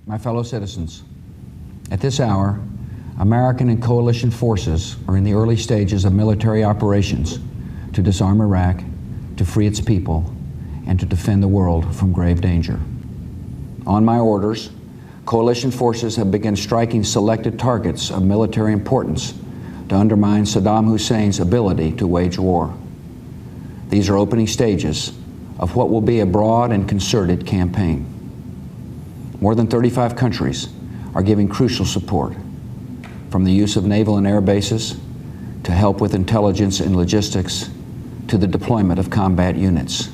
My fellow citizens, at this hour, American and coalition forces are in the early stages of military operations to disarm Iraq, to free its people, and to defend the world from grave danger. On my orders, coalition forces have begun striking selected targets of military importance to undermine Saddam Hussein's ability to wage war. These are opening stages of what will be a broad and concerted campaign. More than 35 countries are giving crucial support, from the use of naval and air bases, to help with intelligence and logistics, to the deployment of combat units.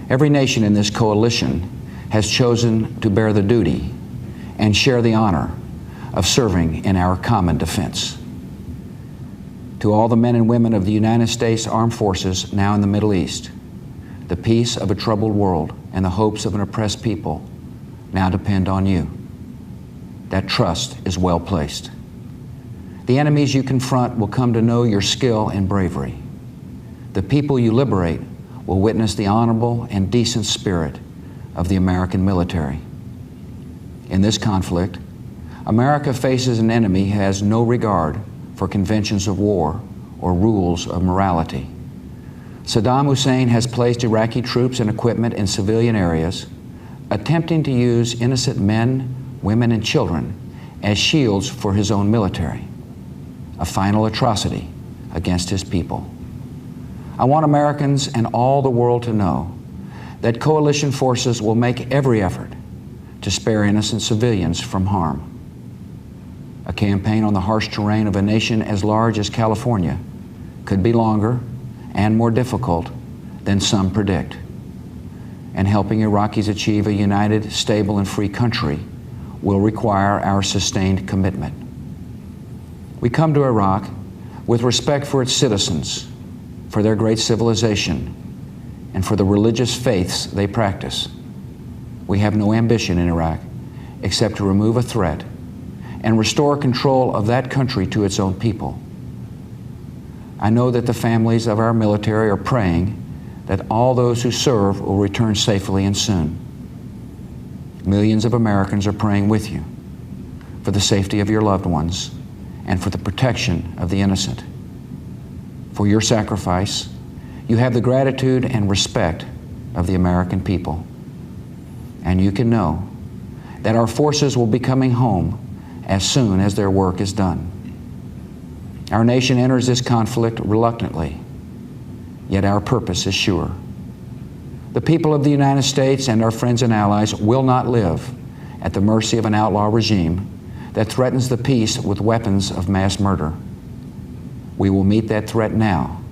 Every nation in this coalition has chosen to bear the duty and share the honor of serving in our common defense. To all the men and women of the United States Armed Forces now in the Middle East, the peace of a troubled world and the hopes of an oppressed people now depend on you. That trust is well placed. The enemies you confront will come to know your skill and bravery. The people you liberate will witness the honorable and decent spirit of the American military. In this conflict, America faces an enemy who has no regard for conventions of war or rules of morality. Saddam Hussein has placed Iraqi troops and equipment in civilian areas, attempting to use innocent men, women, and children as shields for his own military, a final atrocity against his people. I want Americans and all the world to know that coalition forces will make every effort to spare innocent civilians from harm. A campaign on the harsh terrain of a nation as large as California could be longer and more difficult than some predict. And helping Iraqis achieve a united, stable, and free country will require our sustained commitment. We come to Iraq with respect for its citizens, for their great civilization, and for the religious faiths they practice. We have no ambition in Iraq except to remove a threat and restore control of that country to its own people. I know that the families of our military are praying that all those who serve will return safely and soon. Millions of Americans are praying with you for the safety of your loved ones and for the protection of the innocent. For your sacrifice, you have the gratitude and respect of the American people. And you can know that our forces will be coming home as soon as their work is done. Our nation enters this conflict reluctantly, yet our purpose is sure. The people of the United States and our friends and allies will not live at the mercy of an outlaw regime that threatens the peace with weapons of mass murder. We will meet that threat now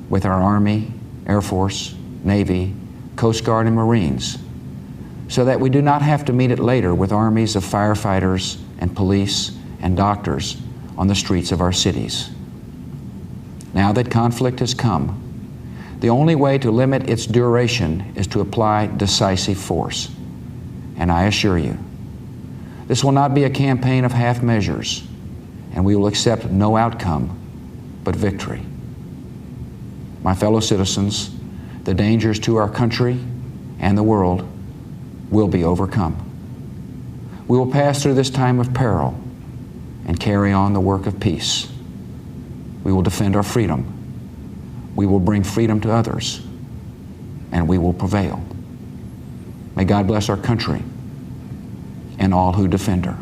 with our Army, Air Force, Navy, Coast Guard, and Marines, so that we do not have to meet it later with armies of firefighters and police and doctors on the streets of our cities. Now that conflict has come, the only way to limit its duration is to apply decisive force. And I assure you, this will not be a campaign of half measures, and we will accept no outcome but victory. My fellow citizens, the dangers to our country and the world will be overcome. We will pass through this time of peril and carry on the work of peace. We will defend our freedom. We will bring freedom to others, and we will prevail. May God bless our country and all who defend her.